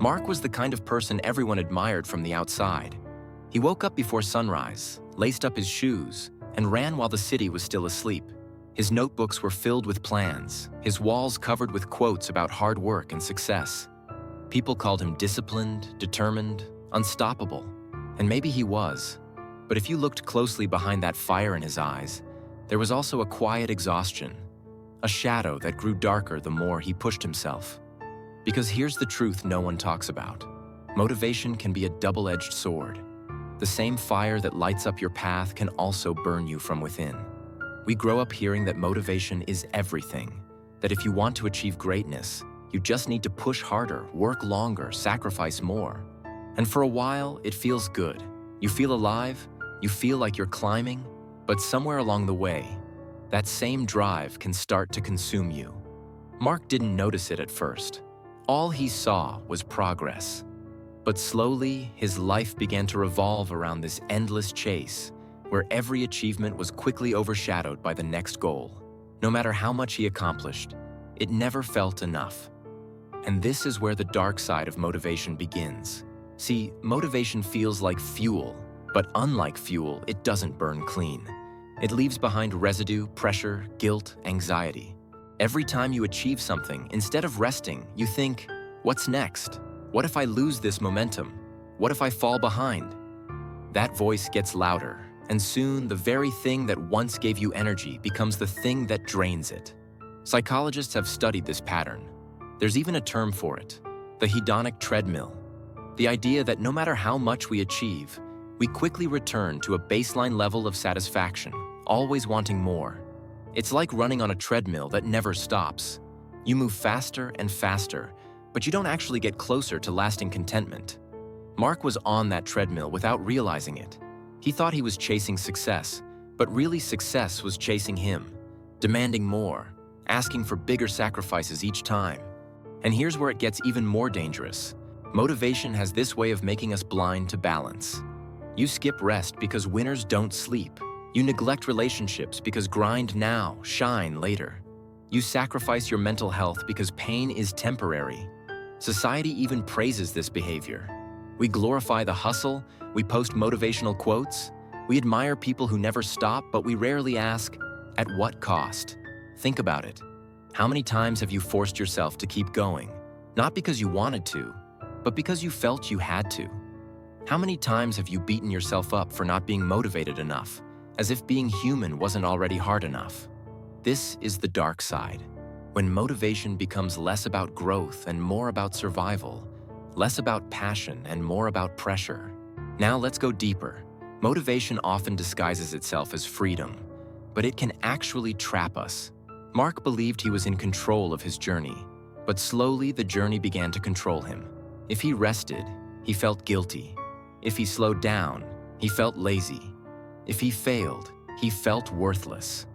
Mark was the kind of person everyone admired from the outside. He woke up before sunrise, laced up his shoes, and ran while the city was still asleep. His notebooks were filled with plans, his walls covered with quotes about hard work and success. People called him disciplined, determined, unstoppable, and maybe he was. But if you looked closely behind that fire in his eyes, there was also a quiet exhaustion, a shadow that grew darker the more he pushed himself. Because here's the truth no one talks about. Motivation can be a double-edged sword. The same fire that lights up your path can also burn you from within. We grow up hearing that motivation is everything, that if you want to achieve greatness, you just need to push harder, work longer, sacrifice more. And for a while, it feels good. You feel alive, you feel like you're climbing, but somewhere along the way, that same drive can start to consume you. Mark didn't notice it at first. All he saw was progress. But slowly, his life began to revolve around this endless chase, where every achievement was quickly overshadowed by the next goal. No matter how much he accomplished, it never felt enough. And this is where the dark side of motivation begins. See, motivation feels like fuel, but unlike fuel, it doesn't burn clean. It leaves behind residue, pressure, guilt, anxiety. Every time you achieve something, instead of resting, you think, what's next? What if I lose this momentum? What if I fall behind? That voice gets louder, and soon the very thing that once gave you energy becomes the thing that drains it. Psychologists have studied this pattern. There's even a term for it, the hedonic treadmill. The idea that no matter how much we achieve, we quickly return to a baseline level of satisfaction, always wanting more. It's like running on a treadmill that never stops. You move faster and faster, but you don't actually get closer to lasting contentment. Mark was on that treadmill without realizing it. He thought he was chasing success, but really success was chasing him, demanding more, asking for bigger sacrifices each time. And here's where it gets even more dangerous. Motivation has this way of making us blind to balance. You skip rest because winners don't sleep. You neglect relationships because grind now, shine later. You sacrifice your mental health because pain is temporary. Society even praises this behavior. We glorify the hustle, we post motivational quotes, we admire people who never stop, but we rarely ask, at what cost? Think about it. How many times have you forced yourself to keep going? Not because you wanted to, but because you felt you had to. How many times have you beaten yourself up for not being motivated enough, as if being human wasn't already hard enough? This is the dark side, when motivation becomes less about growth and more about survival, less about passion and more about pressure. Now let's go deeper. Motivation often disguises itself as freedom, but it can actually trap us. Mark believed he was in control of his journey, but slowly the journey began to control him. If he rested, he felt guilty. If he slowed down, he felt lazy. If he failed, he felt worthless.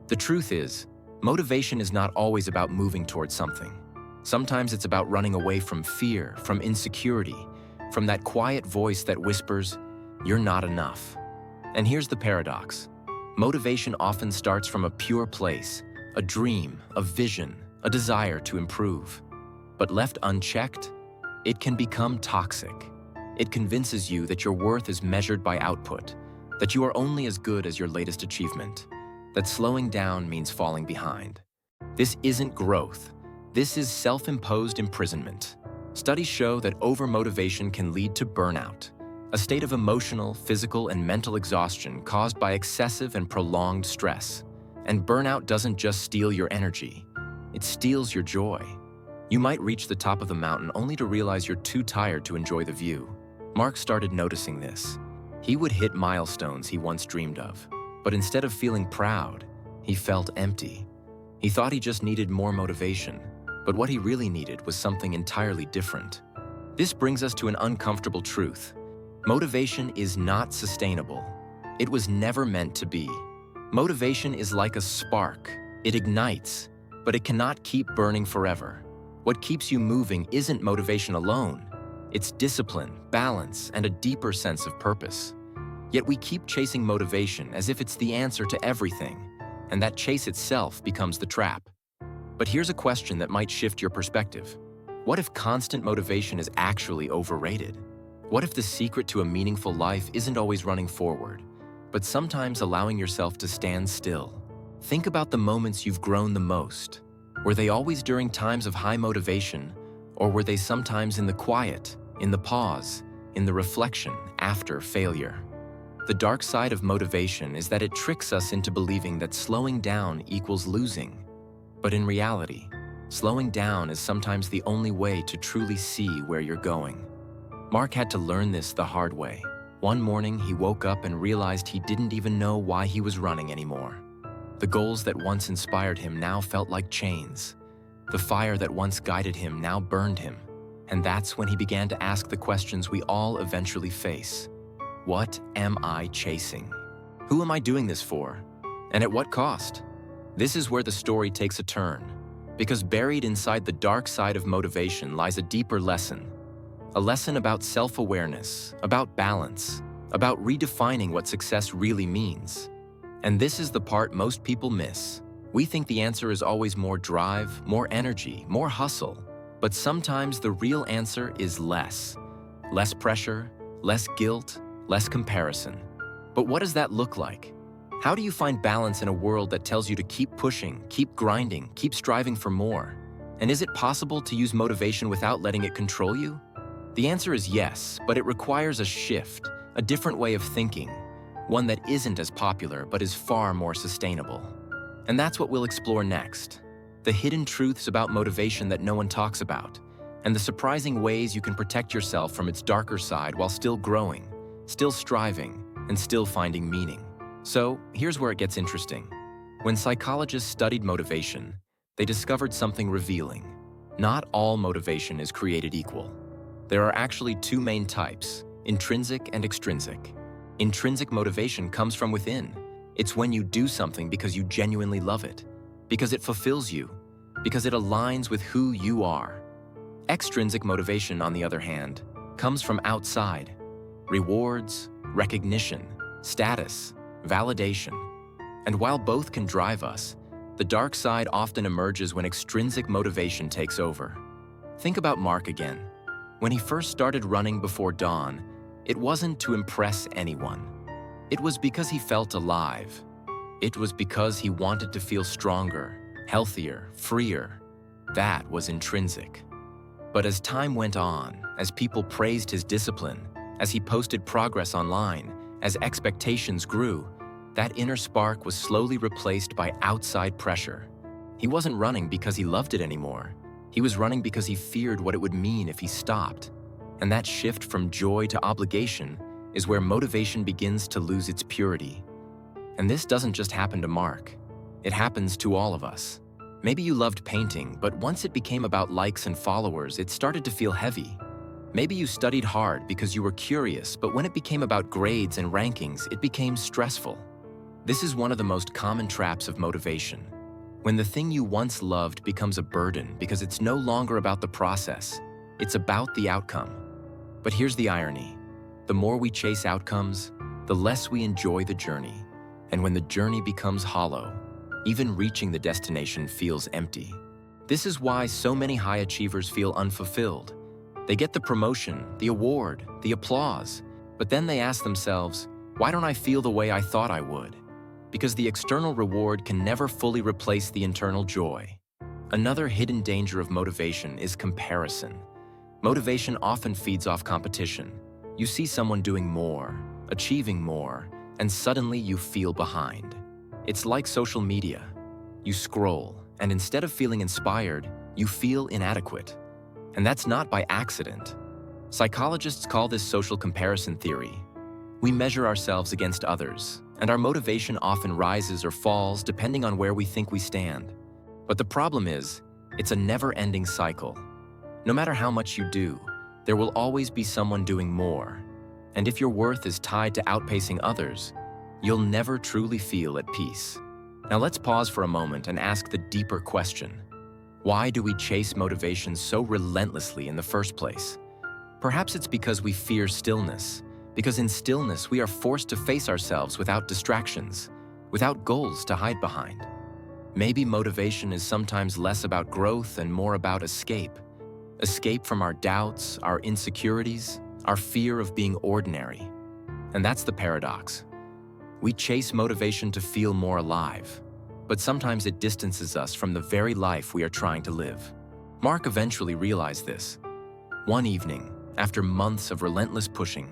The truth is, motivation is not always about moving towards something. Sometimes it's about running away from fear, from insecurity, from that quiet voice that whispers, "You're not enough." And here's the paradox. Motivation often starts from a pure place, a dream, a vision, a desire to improve. But left unchecked, it can become toxic. It convinces you that your worth is measured by output, that you are only as good as your latest achievement, that slowing down means falling behind. This isn't growth. This is self-imposed imprisonment. Studies show that overmotivation can lead to burnout, a state of emotional, physical, and mental exhaustion caused by excessive and prolonged stress. And burnout doesn't just steal your energy, it steals your joy. You might reach the top of the mountain only to realize you're too tired to enjoy the view. Mark started noticing this. He would hit milestones he once dreamed of, but instead of feeling proud, he felt empty. He thought he just needed more motivation, but what he really needed was something entirely different. This brings us to an uncomfortable truth. Motivation is not sustainable. It was never meant to be. Motivation is like a spark. It ignites, but it cannot keep burning forever. What keeps you moving isn't motivation alone. It's discipline, balance, and a deeper sense of purpose. Yet we keep chasing motivation as if it's the answer to everything, and that chase itself becomes the trap. But here's a question that might shift your perspective. What if constant motivation is actually overrated? What if the secret to a meaningful life isn't always running forward, but sometimes allowing yourself to stand still? Think about the moments you've grown the most. Were they always during times of high motivation, or were they sometimes in the quiet, in the pause, in the reflection after failure? The dark side of motivation is that it tricks us into believing that slowing down equals losing. But in reality, slowing down is sometimes the only way to truly see where you're going. Mark had to learn this the hard way. One morning, he woke up and realized he didn't even know why he was running anymore. The goals that once inspired him now felt like chains. The fire that once guided him now burned him. And that's when he began to ask the questions we all eventually face. What am I chasing? Who am I doing this for? And at what cost? This is where the story takes a turn, because buried inside the dark side of motivation lies a deeper lesson. A lesson about self-awareness, about balance, about redefining what success really means. And this is the part most people miss. We think the answer is always more drive, more energy, more hustle. But sometimes the real answer is less. Less pressure, less guilt, less comparison. But what does that look like? How do you find balance in a world that tells you to keep pushing, keep grinding, keep striving for more? And is it possible to use motivation without letting it control you? The answer is yes, but it requires a shift, a different way of thinking, one that isn't as popular but is far more sustainable. And that's what we'll explore next. The hidden truths about motivation that no one talks about, and the surprising ways you can protect yourself from its darker side while still growing, still striving, and still finding meaning. So, here's where it gets interesting. When psychologists studied motivation, they discovered something revealing. Not all motivation is created equal. There are actually two main types, intrinsic and extrinsic. Intrinsic motivation comes from within. It's when you do something because you genuinely love it, because it fulfills you, because it aligns with who you are. Extrinsic motivation, on the other hand, comes from outside. Rewards, recognition, status, validation. And while both can drive us, the dark side often emerges when extrinsic motivation takes over. Think about Mark again. When he first started running before dawn, it wasn't to impress anyone. It was because he felt alive. It was because he wanted to feel stronger, healthier, freer. That was intrinsic. But as time went on, as people praised his discipline, as he posted progress online, as expectations grew, that inner spark was slowly replaced by outside pressure. He wasn't running because he loved it anymore. He was running because he feared what it would mean if he stopped. And that shift from joy to obligation is where motivation begins to lose its purity. And this doesn't just happen to Mark. It happens to all of us. Maybe you loved painting, but once it became about likes and followers, it started to feel heavy. Maybe you studied hard because you were curious, but when it became about grades and rankings, it became stressful. This is one of the most common traps of motivation. When the thing you once loved becomes a burden because it's no longer about the process, it's about the outcome. But here's the irony. The more we chase outcomes, the less we enjoy the journey. And when the journey becomes hollow, even reaching the destination feels empty. This is why so many high achievers feel unfulfilled. They get the promotion, the award, the applause, but then they ask themselves, why don't I feel the way I thought I would? Because the external reward can never fully replace the internal joy. Another hidden danger of motivation is comparison. Motivation often feeds off competition. You see someone doing more, achieving more, and suddenly you feel behind. It's like social media. You scroll, and instead of feeling inspired, you feel inadequate. And that's not by accident. Psychologists call this social comparison theory. We measure ourselves against others, and our motivation often rises or falls depending on where we think we stand. But the problem is, it's a never-ending cycle. No matter how much you do, there will always be someone doing more. And if your worth is tied to outpacing others, you'll never truly feel at peace. Now let's pause for a moment and ask the deeper question. Why do we chase motivation so relentlessly in the first place? Perhaps it's because we fear stillness, because in stillness we are forced to face ourselves without distractions, without goals to hide behind. Maybe motivation is sometimes less about growth and more about escape. escape from our doubts, our insecurities, our fear of being ordinary. And that's the paradox. We chase motivation to feel more alive, but sometimes it distances us from the very life we are trying to live. Mark eventually realized this. One evening, after months of relentless pushing,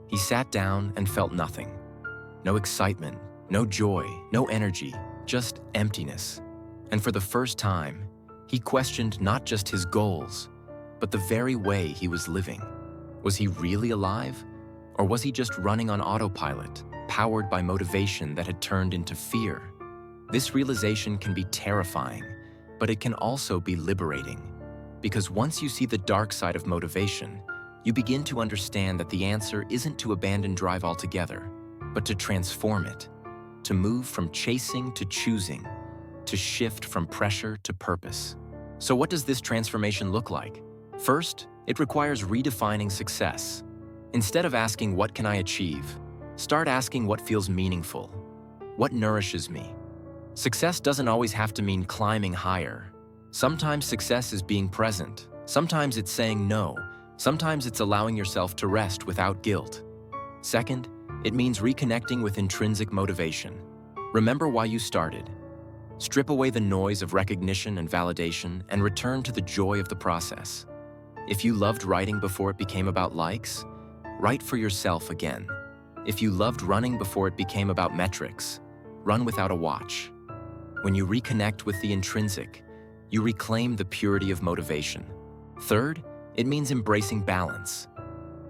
he sat down and felt nothing. No excitement, no joy, no energy, just emptiness. And for the first time, he questioned not just his goals, but the very way he was living. Was he really alive? Or was he just running on autopilot, powered by motivation that had turned into fear? This realization can be terrifying, but it can also be liberating. Because once you see the dark side of motivation, you begin to understand that the answer isn't to abandon drive altogether, but to transform it, to move from chasing to choosing, to shift from pressure to purpose. So what does this transformation look like? First, it requires redefining success. Instead of asking, "What can I achieve?" start asking what feels meaningful. What nourishes me? Success doesn't always have to mean climbing higher. Sometimes success is being present. Sometimes it's saying no. Sometimes it's allowing yourself to rest without guilt. Second, it means reconnecting with intrinsic motivation. Remember why you started. Strip away the noise of recognition and validation and return to the joy of the process. If you loved writing before it became about likes, write for yourself again. If you loved running before it became about metrics, run without a watch. When you reconnect with the intrinsic, you reclaim the purity of motivation. Third, it means embracing balance.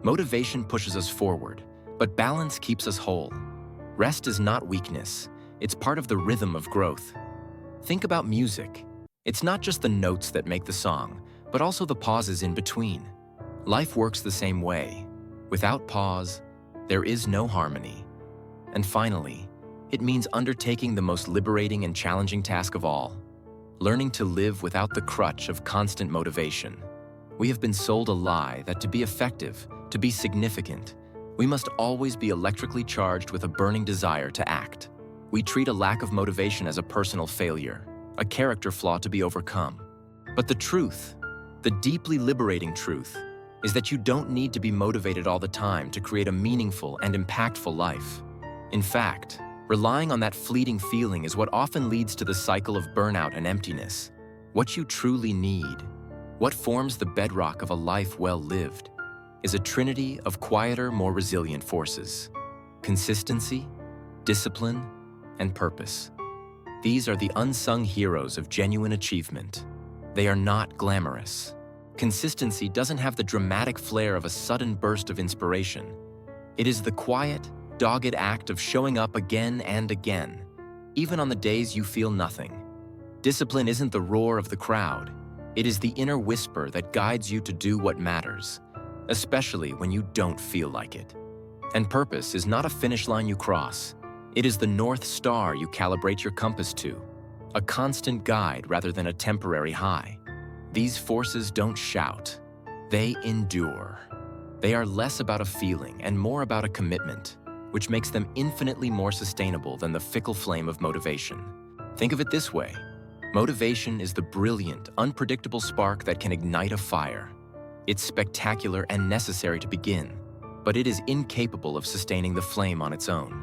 Motivation pushes us forward, but balance keeps us whole. Rest is not weakness, it's part of the rhythm of growth. Think about music. It's not just the notes that make the song, but also the pauses in between. Life works the same way. Without pause, there is no harmony. And finally, it means undertaking the most liberating and challenging task of all, learning to live without the crutch of constant motivation. We have been sold a lie that to be effective, to be significant, we must always be electrically charged with a burning desire to act. We treat a lack of motivation as a personal failure, a character flaw to be overcome. But the truth, the deeply liberating truth, is that you don't need to be motivated all the time to create a meaningful and impactful life. In fact, relying on that fleeting feeling is what often leads to the cycle of burnout and emptiness. What you truly need, what forms the bedrock of a life well lived, is a trinity of quieter, more resilient forces: consistency, discipline, and purpose. These are the unsung heroes of genuine achievement. They are not glamorous. Consistency doesn't have the dramatic flair of a sudden burst of inspiration. It is the quiet, dogged act of showing up again and again, even on the days you feel nothing. Discipline isn't the roar of the crowd. It is the inner whisper that guides you to do what matters, especially when you don't feel like it. And purpose is not a finish line you cross. It is the North Star you calibrate your compass to, a constant guide rather than a temporary high. These forces don't shout, they endure. They are less about a feeling and more about a commitment, which makes them infinitely more sustainable than the fickle flame of motivation. Think of it this way. Motivation is the brilliant, unpredictable spark that can ignite a fire. It's spectacular and necessary to begin, but it is incapable of sustaining the flame on its own.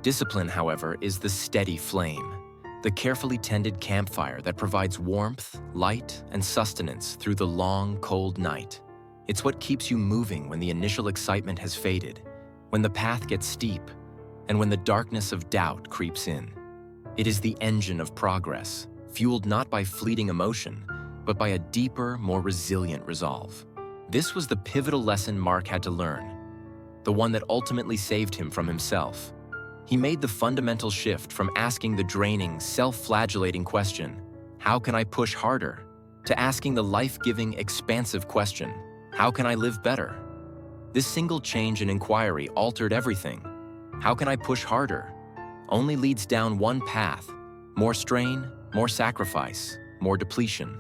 Discipline, however, is the steady flame, the carefully tended campfire that provides warmth, light, and sustenance through the long, cold night. It's what keeps you moving when the initial excitement has faded, when the path gets steep, and when the darkness of doubt creeps in. It is the engine of progress, fueled not by fleeting emotion, but by a deeper, more resilient resolve. This was the pivotal lesson Mark had to learn, the one that ultimately saved him from himself. He made the fundamental shift from asking the draining, self-flagellating question, "How can I push harder?" to asking the life-giving, expansive question, "How can I live better?" This single change in inquiry altered everything. "How can I push harder?" only leads down one path: more strain, more sacrifice, more depletion.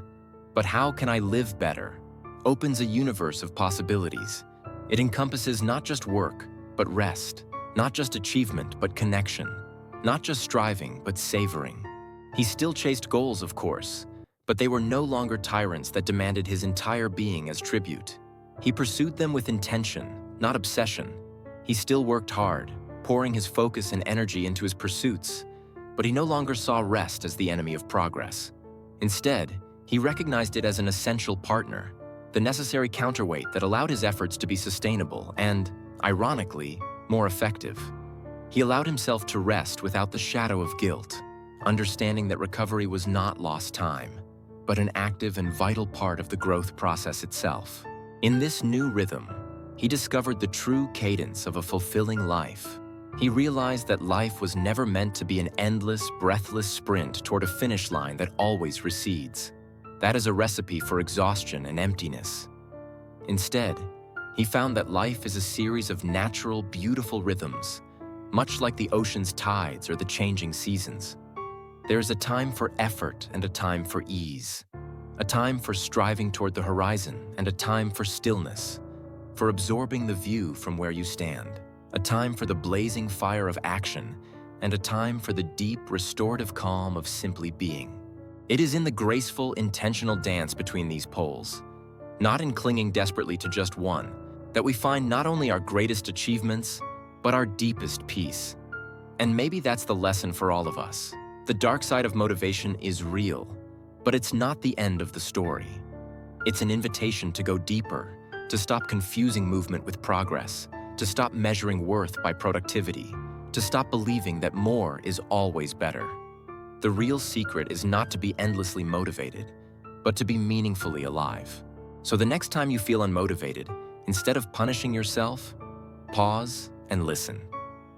But "How can I live better?" opens a universe of possibilities. It encompasses not just work, but rest. Not just achievement, but connection. Not just striving, but savoring. He still chased goals, of course, But they were no longer tyrants that demanded his entire being as tribute. He pursued them with intention, not obsession. He still worked hard, pouring his focus and energy into his pursuits, but he no longer saw rest as the enemy of progress. Instead, he recognized it as an essential partner, the necessary counterweight that allowed his efforts to be sustainable and, ironically, more effective. He allowed himself to rest without the shadow of guilt, understanding that recovery was not lost time, but an active and vital part of the growth process itself. In this new rhythm, he discovered the true cadence of a fulfilling life. He realized that life was never meant to be an endless, breathless sprint toward a finish line that always recedes. That is a recipe for exhaustion and emptiness. Instead, he found that life is a series of natural, beautiful rhythms, much like the ocean's tides or the changing seasons. There is a time for effort and a time for ease, a time for striving toward the horizon and a time for stillness, for absorbing the view from where you stand, a time for the blazing fire of action, and a time for the deep, restorative calm of simply being. It is in the graceful, intentional dance between these poles, not in clinging desperately to just one, that we find not only our greatest achievements, but our deepest peace. And maybe that's the lesson for all of us. The dark side of motivation is real, but it's not the end of the story. It's an invitation to go deeper, to stop confusing movement with progress, to stop measuring worth by productivity, to stop believing that more is always better. The real secret is not to be endlessly motivated, but to be meaningfully alive. So the next time you feel unmotivated, instead of punishing yourself, pause and listen.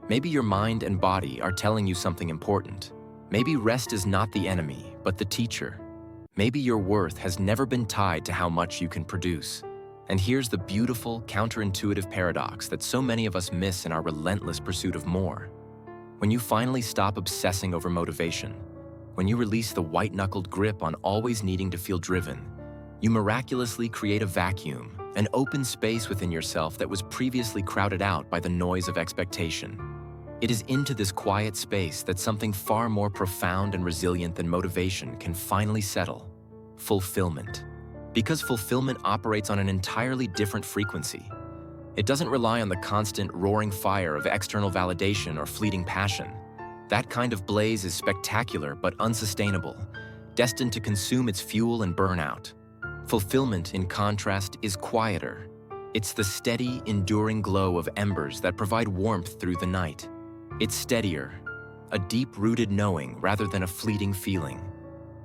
Maybe your mind and body are telling you something important. Maybe rest is not the enemy, but the teacher. Maybe your worth has never been tied to how much you can produce. And here's the beautiful, counterintuitive paradox that so many of us miss in our relentless pursuit of more. When you finally stop obsessing over motivation, when you release the white-knuckled grip on always needing to feel driven, you miraculously create a vacuum, an open space within yourself that was previously crowded out by the noise of expectation. It is into this quiet space that something far more profound and resilient than motivation can finally settle: fulfillment. Because fulfillment operates on an entirely different frequency. It doesn't rely on the constant roaring fire of external validation or fleeting passion. That kind of blaze is spectacular but unsustainable, destined to consume its fuel and burn out. Fulfillment, in contrast, is quieter. It's the steady, enduring glow of embers that provide warmth through the night. It's steadier, a deep-rooted knowing rather than a fleeting feeling.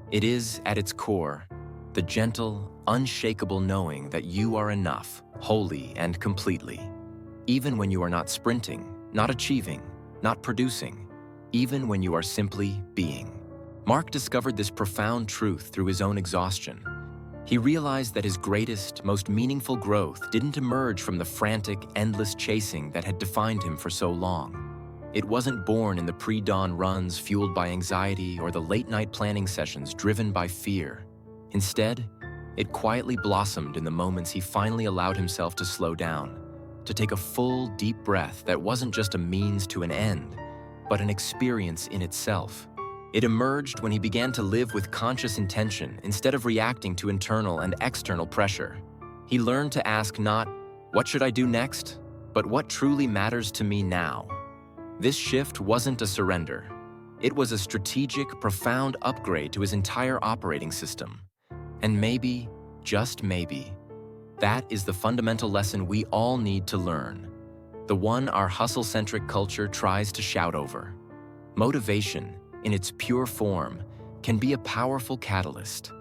It is, at its core, the gentle, unshakable knowing that you are enough, wholly and completely. Even when you are not sprinting, not achieving, not producing, even when you are simply being. Mark discovered this profound truth through his own exhaustion. He realized that his greatest, most meaningful growth didn't emerge from the frantic, endless chasing that had defined him for so long. It wasn't born in the pre-dawn runs fueled by anxiety or the late-night planning sessions driven by fear. Instead, it quietly blossomed in the moments he finally allowed himself to slow down, to take a full, deep breath that wasn't just a means to an end, but an experience in itself. It emerged when he began to live with conscious intention instead of reacting to internal and external pressure. He learned to ask not, "What should I do next?" but "What truly matters to me now?" This shift wasn't a surrender. It was a strategic, profound upgrade to his entire operating system. And maybe, just maybe, that is the fundamental lesson we all need to learn. The one our hustle-centric culture tries to shout over. Motivation, in its pure form, can be a powerful catalyst.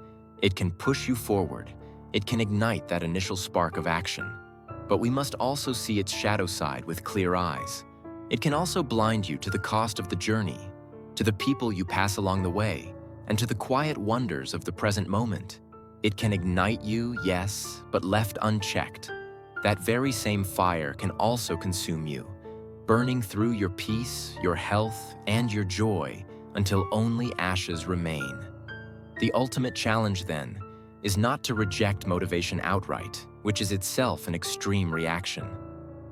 It can push you forward. It can ignite that initial spark of action. But we must also see its shadow side with clear eyes. It can also blind you to the cost of the journey, to the people you pass along the way, and to the quiet wonders of the present moment. It can ignite you, yes, but left unchecked. That very same fire can also consume you, burning through your peace, your health, and your joy until only ashes remain. The ultimate challenge, then, is not to reject motivation outright, which is itself an extreme reaction.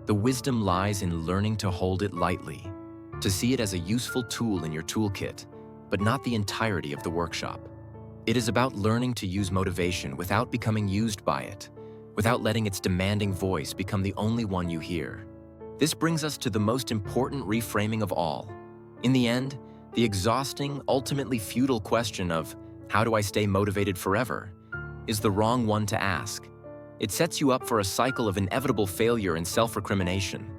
The wisdom lies in learning to hold it lightly, to see it as a useful tool in your toolkit, but not the entirety of the workshop. It is about learning to use motivation without becoming used by it, without letting its demanding voice become the only one you hear. This brings us to the most important reframing of all. In the end, the exhausting, ultimately futile question of, how do I stay motivated forever, is the wrong one to ask. It sets you up for a cycle of inevitable failure and self-recrimination,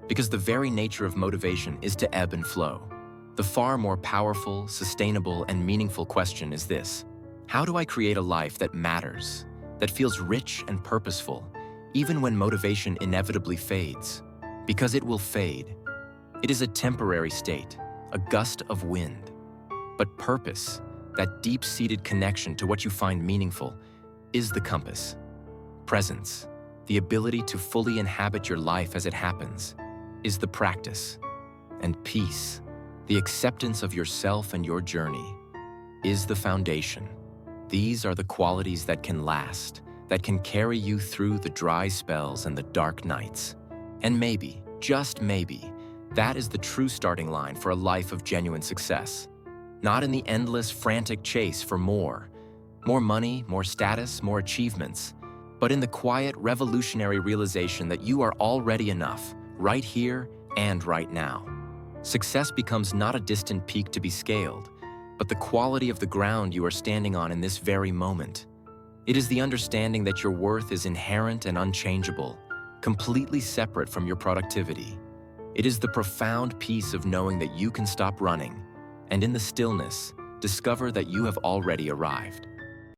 because the very nature of motivation is to ebb and flow. The far more powerful, sustainable, and meaningful question is this: how do I create a life that matters, that feels rich and purposeful, even when motivation inevitably fades? Because it will fade. It is a temporary state, a gust of wind. But purpose, that deep-seated connection to what you find meaningful, is the compass. Presence, the ability to fully inhabit your life as it happens, is the practice. And peace, the acceptance of yourself and your journey, is the foundation. These are the qualities that can last, that can carry you through the dry spells and the dark nights. And maybe, just maybe, that is the true starting line for a life of genuine success. Not in the endless, frantic chase for more money, more status, more achievements, but in the quiet, revolutionary realization that you are already enough, right here and right now. Success becomes not a distant peak to be scaled, but the quality of the ground you are standing on in this very moment. It is the understanding that your worth is inherent and unchangeable, completely separate from your productivity. It is the profound peace of knowing that you can stop running, and in the stillness, discover that you have already arrived.